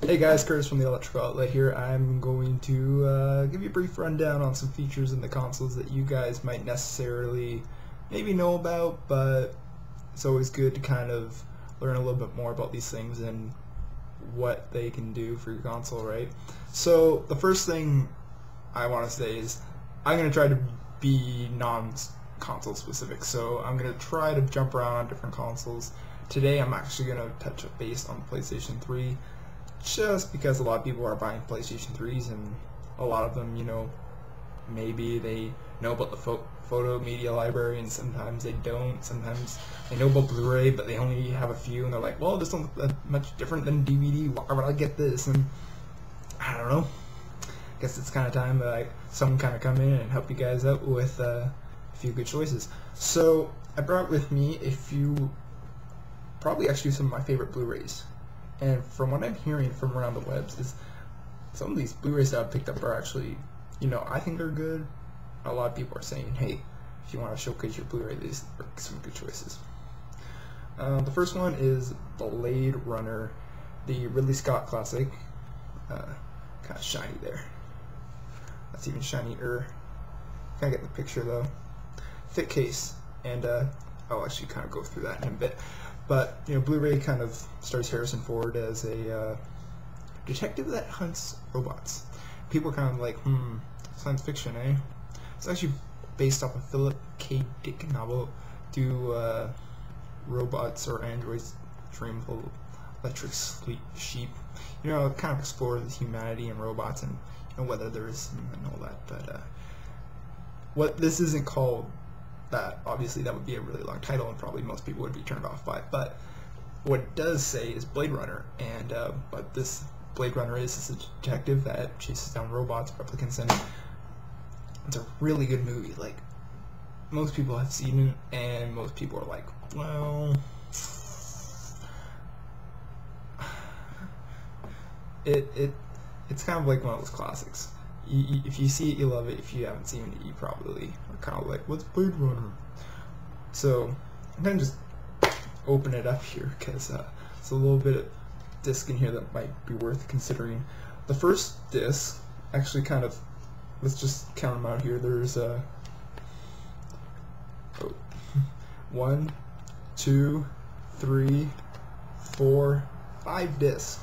Hey guys, Curtis from the Electrical Outlet here. I'm going to give you a brief rundown on some features in the consoles that you guys might necessarily maybe know about, but it's always good to kind of learn a little bit more about these things and what they can do for your console, right? So the first thing I want to say is I'm going to try to be non-console specific, so I'm going to try to jump around on different consoles. Today I'm actually going to touch base on the PlayStation 3, just because a lot of people are buying PlayStation 3s, and a lot of them, you know, maybe they know about the photo media library, and sometimes they don't. Sometimes they know about Blu-ray, but they only have a few, and they're like, well, this don't look that much different than DVD. Why would I get this? And I don't know. I guess it's kind of time that someone kind of come in and help you guys out with a few good choices. So I brought with me a few, probably actually some of my favorite Blu-rays. And from what I'm hearing from around the webs is some of these Blu-rays that I've picked up are actually, you know, I think they're good. A lot of people are saying, hey, if you want to showcase your Blu-ray, these are some good choices. The first one is Blade Runner, the Ridley Scott classic. Kind of shiny there. That's even shinier. Can't get the picture though. Thick case, and I'll actually kind of go through that in a bit. But, you know, Blu-ray kind of stars Harrison Ford as a detective that hunts robots. People are kind of like, science fiction, eh? It's actually based off a Philip K. Dick novel, Do Robots or Androids Dream of Electric Sheep? You know, it kind of explores humanity and robots and, you know, whether there is some and all that. But what this isn't called that, obviously that would be a really long title and probably most people would be turned off by it, but what it does say is Blade Runner, and but this Blade Runner is a detective that chases down robots, replicants, and it's a really good movie. Like, most people have seen it, and most people are like, well, it's kind of like one of those classics. If you see it, you love it. If you haven't seen it, you probably are kind of like, what's Blade Runner? So I'm going to just open it up here, because there's a little bit of disc in here that might be worth considering. The first disc, actually kind of, let's just count them out here. There's 1, 2, 3, 4, 5 discs.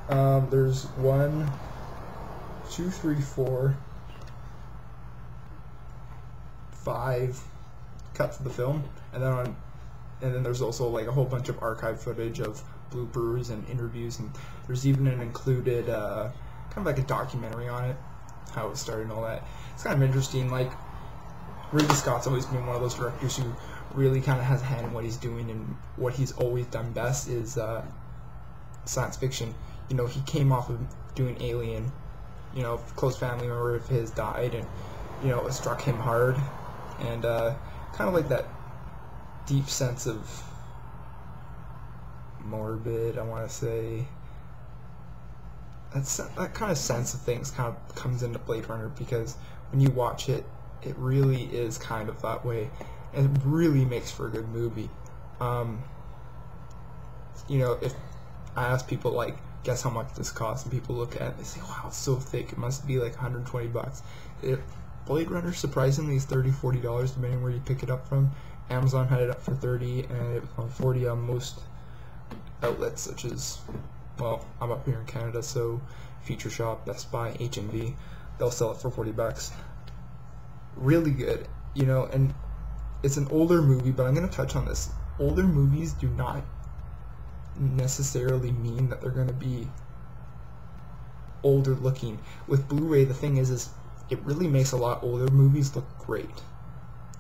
There's 1, 2, 3, 4, 5 cuts of the film, and then there's also like a whole bunch of archive footage of bloopers and interviews, and there's even an included kind of like a documentary on it, how it started and all that. It's kind of interesting. Like, Ridley Scott's always been one of those directors who really kind of has a hand in what he's doing, and what he's always done best is science fiction. You know, he came off of doing Alien. You know, a close family member of his died, and, you know, it struck him hard, and kind of like that deep sense of morbid, I want to say, that kind of sense of things kind of comes into Blade Runner, because when you watch it, it really is kind of that way, and it really makes for a good movie. You know, if I ask people, like, guess how much this costs, and people look at it and they say, wow, it's so thick, it must be like 120 bucks. Blade Runner surprisingly is $30-$40 depending where you pick it up from. Amazon had it up for $30, and it was on $40 on most outlets, such as, well, I'm up here in Canada, so Future Shop, Best Buy, H&B, they'll sell it for 40 bucks. Really good, you know, and it's an older movie, but I'm going to touch on this. Older movies do not necessarily mean that they're going to be older looking. With Blu-ray, the thing is it really makes a lot older movies look great.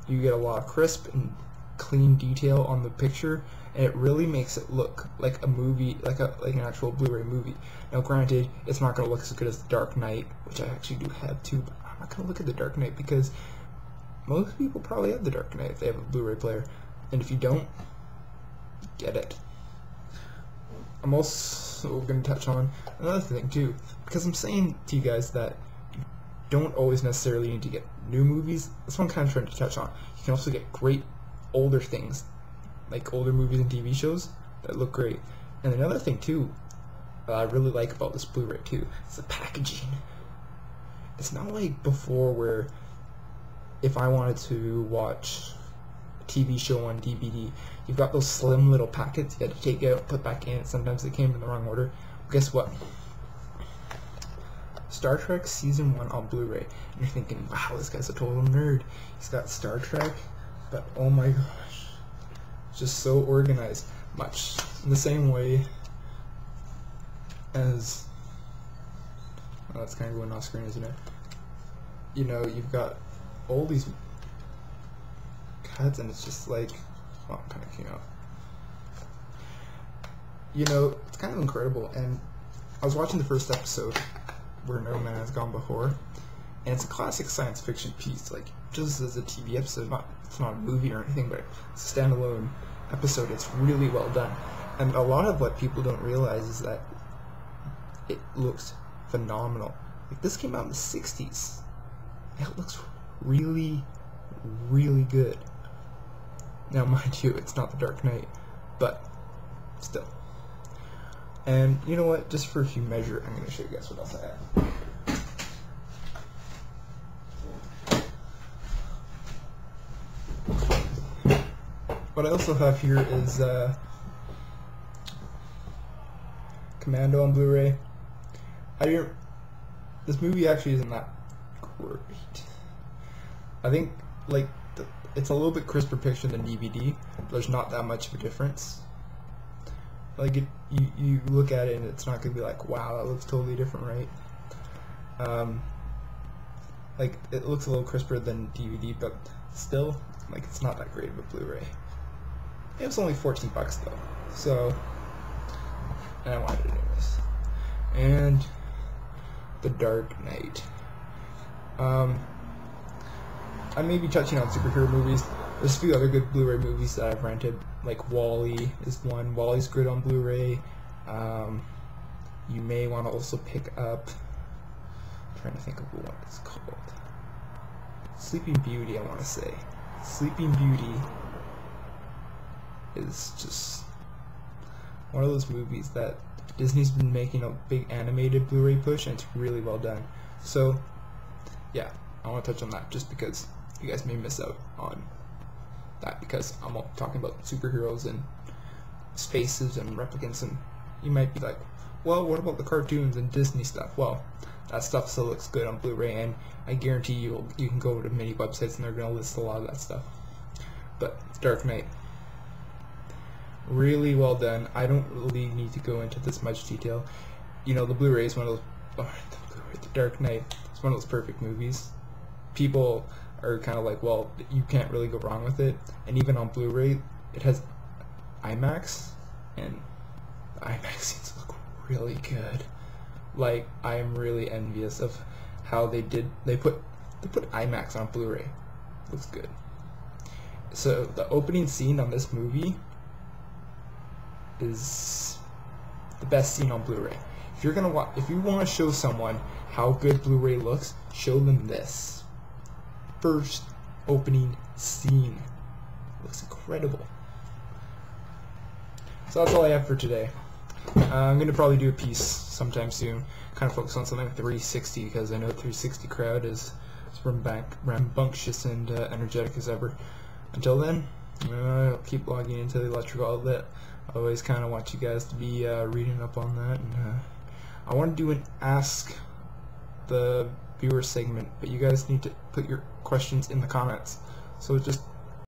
You get a lot of crisp and clean detail on the picture, and it really makes it look like a movie, like an actual Blu-ray movie. Now granted, it's not going to look as good as The Dark Knight, which I actually do have too, but I'm not going to look at The Dark Knight because most people probably have The Dark Knight if they have a Blu-ray player, and if you don't, get it. I'm also going to touch on another thing too, because I'm saying to you guys that you don't always necessarily need to get new movies. That's what I'm kind of trying to touch on. You can also get great older things, like older movies and TV shows that look great. And another thing too, that I really like about this Blu-ray too. It's the packaging. It's not like before where if I wanted to watch a TV show on DVD, you've got those slim little packets you had to take out, put back in. Sometimes they came in the wrong order. Well, guess what? Star Trek Season 1 on Blu-ray. And you're thinking, wow, this guy's a total nerd. He's got Star Trek, but oh my gosh. It's just so organized. Much in the same way as... Oh, that's kind of going off screen, isn't it? You know, you've got all these cuts, and it's just like, well, I'm kind of came out. You know, it's kind of incredible. And I was watching the first episode, Where No Man Has Gone Before, and it's a classic science fiction piece. Like, just as a TV episode, it's not a movie or anything, but it's a standalone episode. It's really well done. And a lot of what people don't realize is that it looks phenomenal. Like, this came out in the 60s. It looks really, really good. Now, mind you, it's not The Dark Knight, but still. And you know what? Just for human measure, I'm going to show you guys what else I have. What I also have here is Commando on Blu-ray. This movie actually isn't that great. I think like it's a little bit crisper picture than DVD. But there's not that much of a difference. Like you look at it and it's not gonna be like, wow, that looks totally different, right? Like it looks a little crisper than DVD, but still, like it's not that great of a Blu-ray. It was only $14 though, so and I wanted it anyways. And The Dark Knight. I may be touching on superhero movies. There's a few other good Blu-ray movies that I've rented, like WALL-E is one. WALL-E's good on Blu-ray. You may want to also pick up, I'm trying to think of what it's called. Sleeping Beauty, I want to say. Sleeping Beauty is just one of those movies that Disney's been making a big animated Blu-ray push, and it's really well done. So, yeah, I want to touch on that just because you guys may miss out on that, because I'm talking about superheroes and spaces and replicants, and you might be like, well, what about the cartoons and Disney stuff? Well, that stuff still looks good on Blu-ray, and I guarantee you can go to many websites and they're going to list a lot of that stuff. But Dark Knight, really well done. I don't really need to go into this much detail. You know, the Blu-ray is one of those, the Dark Knight is one of those perfect movies. People are kind of like, well, you can't really go wrong with it. And even on Blu-ray, it has IMAX, and the IMAX scenes look really good. Like, I am really envious of how they put IMAX on Blu-ray. Looks good. So the opening scene on this movie is the best scene on Blu-ray. If you want to show someone how good Blu-ray looks, show them this first opening scene. It looks incredible. So that's all I have for today. I'm gonna probably do a piece sometime soon, kind of focus on something like 360, because I know the 360 crowd is rambunctious and energetic as ever. Until then, I'll keep logging into the electrical outlet. I always kind of want you guys to be reading up on that, and I want to do an Ask the Viewer segment, but you guys need to put your questions in the comments. So just